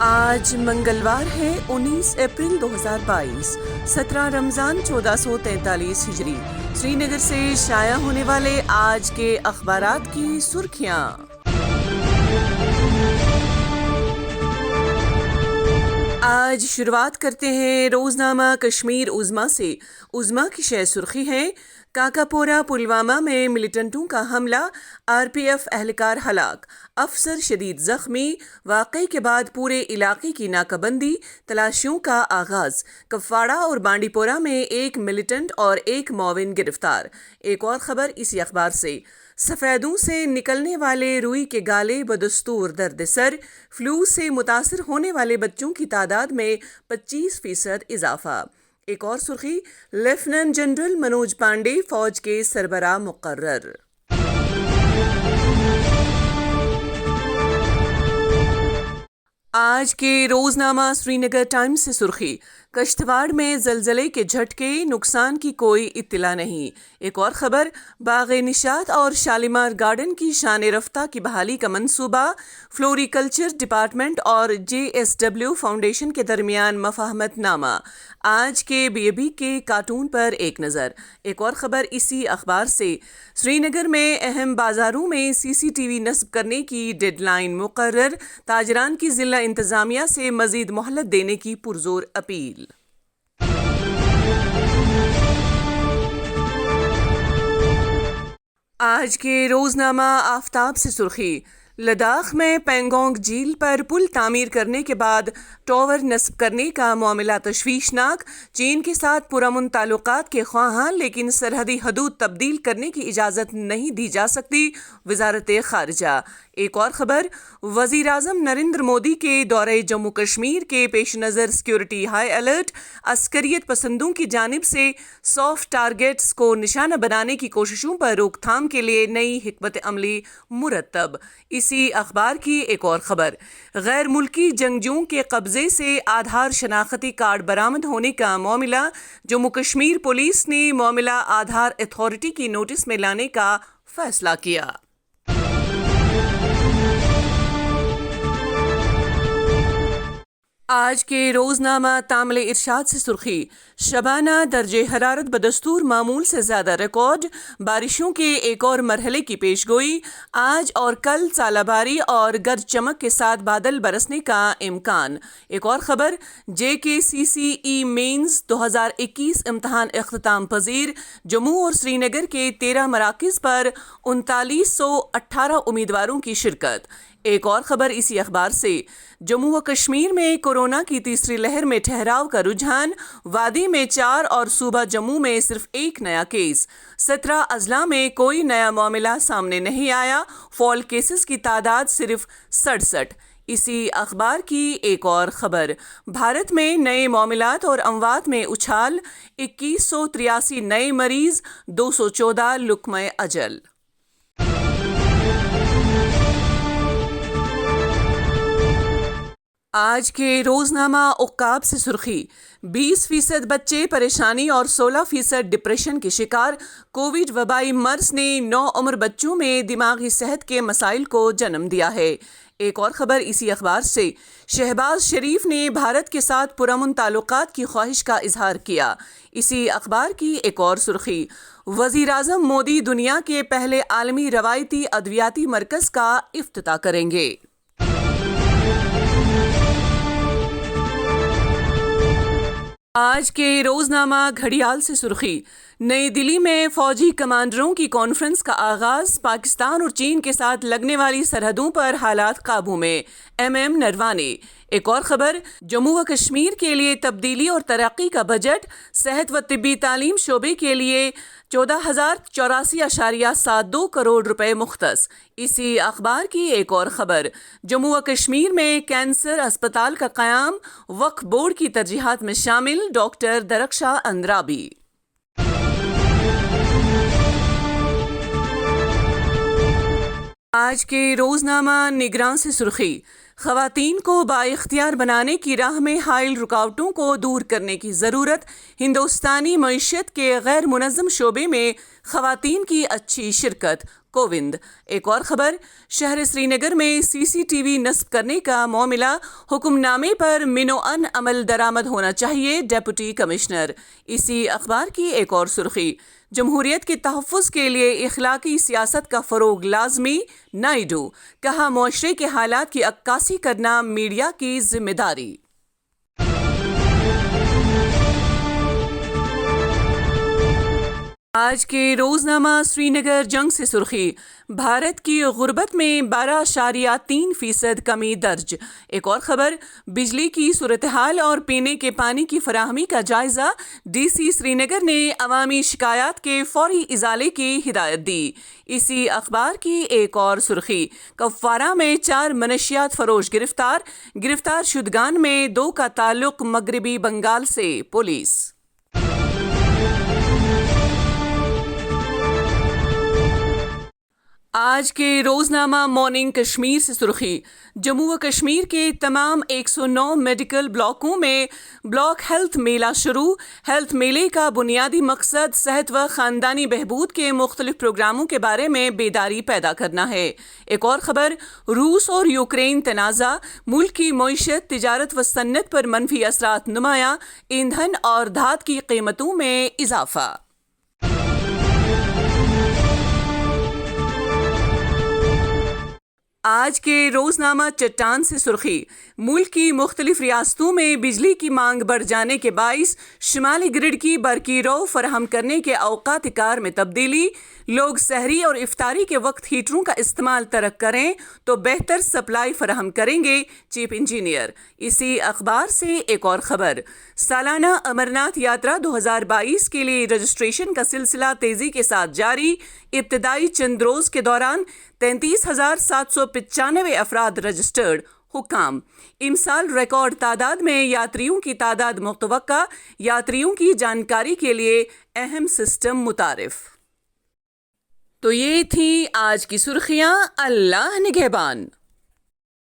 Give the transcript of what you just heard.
آج منگلوار ہے 19 اپریل 2022، 17 رمضان 1443 ہجری۔ سری نگر سے شائع ہونے والے آج کے اخبارات کی سرخیاں۔ آج شروعات کرتے ہیں روزنامہ کشمیر عظمیٰ سے۔ عظمیٰ کی شہ سرخی ہے: کاکاپورہ پلوامہ میں ملیٹنٹوں کا حملہ، آر پی ایف اہلکار ہلاک، افسر شدید زخمی۔ واقعے کے بعد پورے علاقے کی ناکہ بندی، تلاشیوں کا آغاز۔ کپواڑہ اور بانڈی پورہ میں ایک ملیٹنٹ اور ایک معاون گرفتار۔ ایک اور خبر اسی اخبار سے: سفیدوں سے نکلنے والے روئی کے گالے بدستور درد سر، فلو سے متاثر ہونے والے بچوں کی تعداد میں 25% اضافہ۔ ایک اور سرخی: لیفٹیننٹ جنرل منوج پانڈے فوج کے سربراہ مقرر۔ آج کے روزنامہ سری نگر ٹائمز سے سرخی: کشتواڑ میں زلزلے کے جھٹکے، نقصان کی کوئی اطلاع نہیں۔ ایک اور خبر: باغ نشاط اور شالیمار گارڈن کی شان رفتہ کی بحالی کا منصوبہ، فلوری کلچر ڈپارٹمنٹ اور JSW فاؤنڈیشن کے درمیان مفاہمت نامہ۔ آج کے BAB کے کارٹون پر ایک نظر۔ ایک اور خبر اسی اخبار سے: سری نگر میں اہم بازاروں میں CCTV نصب کرنے کی ڈیڈ لائن مقرر، تاجران کی ضلع انتظامیہ سے مزید مہلت دینے کی پرزور اپیل۔ آج کے روزنامہ آفتاب سے سرخی: لداخ میں پینگونگ جھیل پر پل تعمیر کرنے کے بعد ٹاور نصب کرنے کا معاملہ تشویشناک، چین کے ساتھ پرامن تعلقات کے خواہاں لیکن سرحدی حدود تبدیل کرنے کی اجازت نہیں دی جا سکتی، وزارت خارجہ۔ ایک اور خبر: وزیراعظم نریندر مودی کے دورہ جموں کشمیر کے پیش نظر سیکورٹی ہائی الرٹ، عسکریت پسندوں کی جانب سے سافٹ ٹارگیٹس کو نشانہ بنانے کی کوششوں پر روک تھام کے لیے نئی حکمت عملی مرتب۔ اسی اخبار کی ایک اور خبر: غیر ملکی جنگجوؤں کے قبضے سے آدھار شناختی کارڈ برآمد ہونے کا معاملہ، جموں کشمیر پولیس نے معاملہ آدھار اتھارٹی کی نوٹس میں لانے کا فیصلہ کیا۔ آج کے روزنامہ تامل ارشاد سے سرخی: شبانہ درجہ حرارت بدستور معمول سے زیادہ ریکارڈ، بارشوں کے ایک اور مرحلے کی پیشگوئی، آج اور کل ژالہ باری اور گرج چمک کے ساتھ بادل برسنے کا امکان۔ ایک اور خبر: JKCCE مینز 2021 امتحان اختتام پذیر، جموں اور سری نگر کے 13 مراکز پر 3918 امیدواروں کی شرکت۔ ایک اور خبر اسی اخبار سے: جموں و کشمیر میں کورونا کی تیسری لہر میں ٹھہراؤ کا رجحان، وادی میں 4 اور صوبہ جموں میں صرف 1 نیا کیس۔ 17 اضلاع میں کوئی نیا معاملہ سامنے نہیں آیا، فال کیسز کی تعداد صرف 67۔ اسی اخبار کی ایک اور خبر: بھارت میں نئے معاملات اور اموات میں اچھال، 2183 نئے مریض، 214 لقمہ اجل۔ آج کے روزنامہ عقاب سے سرخی: 20% بچے پریشانی اور 16% ڈپریشن کے شکار، کووڈ وبائی مرض نے نوعمر بچوں میں دماغی صحت کے مسائل کو جنم دیا ہے۔ ایک اور خبر اسی اخبار سے: شہباز شریف نے بھارت کے ساتھ پرامن تعلقات کی خواہش کا اظہار کیا۔ اسی اخبار کی ایک اور سرخی: وزیراعظم مودی دنیا کے پہلے عالمی روایتی ادویاتی مرکز کا افتتاح کریں گے۔ آج کے روزنامہ گھڑیال سے سرخی: نئی دہلی میں فوجی کمانڈروں کی کانفرنس کا آغاز، پاکستان اور چین کے ساتھ لگنے والی سرحدوں پر حالات قابو میں، MM نروانے۔ ایک اور خبر: جموں و کشمیر کے لیے تبدیلی اور ترقی کا بجٹ، صحت و طبی تعلیم شعبے کے لیے 14,084.72 کروڑ روپے مختص۔ اسی اخبار کی ایک اور خبر: جموں و کشمیر میں کینسر اسپتال کا قیام، وقف بورڈ کی ترجیحات میں شامل، ڈاکٹر درخشاں اندرابی۔ آج کے روزنامہ نگراں سے سرخی: خواتین کو بااختیار بنانے کی راہ میں حائل رکاوٹوں کو دور کرنے کی ضرورت، ہندوستانی معیشت کے غیر منظم شعبے میں خواتین کی اچھی شرکت، کووند۔ ایک اور خبر، شہر سری نگر میں سی سی ٹی وی نصب کرنے کا معاملہ، حکم نامے پر منوعن عمل درآمد ہونا چاہیے، ڈپٹی کمشنر۔ اسی اخبار کی ایک اور سرخی، جمہوریت کے تحفظ کے لیے اخلاقی سیاست کا فروغ لازمی، نائیڈو۔ کہا معاشرے کے حالات کی عکاسی کرنا میڈیا کی ذمہ داری۔ آج کے روزنامہ سری نگر جنگ سے سرخی، بھارت کی غربت میں 12.3% کمی درج۔ ایک اور خبر، بجلی کی صورتحال اور پینے کے پانی کی فراہمی کا جائزہ، ڈی سی سری نگر نے عوامی شکایات کے فوری ازالے کی ہدایت دی۔ اسی اخبار کی ایک اور سرخی، کپوارہ میں 4 منشیات فروش گرفتار شدگان میں 2 کا تعلق مغربی بنگال سے، پولیس۔ آج کے روزنامہ مارننگ کشمیر سے سرخی، جموں و کشمیر کے تمام 109 میڈیکل بلاکوں میں بلاک ہیلتھ میلہ شروع۔ ہیلتھ میلے کا بنیادی مقصد صحت و خاندانی بہبود کے مختلف پروگراموں کے بارے میں بیداری پیدا کرنا ہے۔ ایک اور خبر، روس اور یوکرین تنازع، ملک کی معیشت، تجارت و صنعت پر منفی اثرات نمایاں، ایندھن اور دھات کی قیمتوں میں اضافہ۔ آج کے روزنامہ چٹان سے سرخی، ملک کی مختلف ریاستوں میں بجلی کی مانگ بڑھ جانے کے باعث شمالی گرڈ کی برقی رو فراہم کرنے کے اوقات کار میں تبدیلی۔ لوگ سحری اور افطاری کے وقت ہیٹروں کا استعمال ترک کریں تو بہتر سپلائی فراہم کریں گے، چیف انجینئر۔ اسی اخبار سے ایک اور خبر، سالانہ امرناتھ یاترا 2022 کے لیے رجسٹریشن کا سلسلہ تیزی کے ساتھ جاری۔ ابتدائی چند روز کے دوران 33,795 افراد رجسٹرڈ، حکام۔ امسال ریکارڈ تعداد میں یاتریوں کی تعداد متوقع، یاتریوں کی جانکاری کے لیے اہم سسٹم متعارف۔ تو یہ تھیں آج کی سرخیاں، اللہ نگہبان۔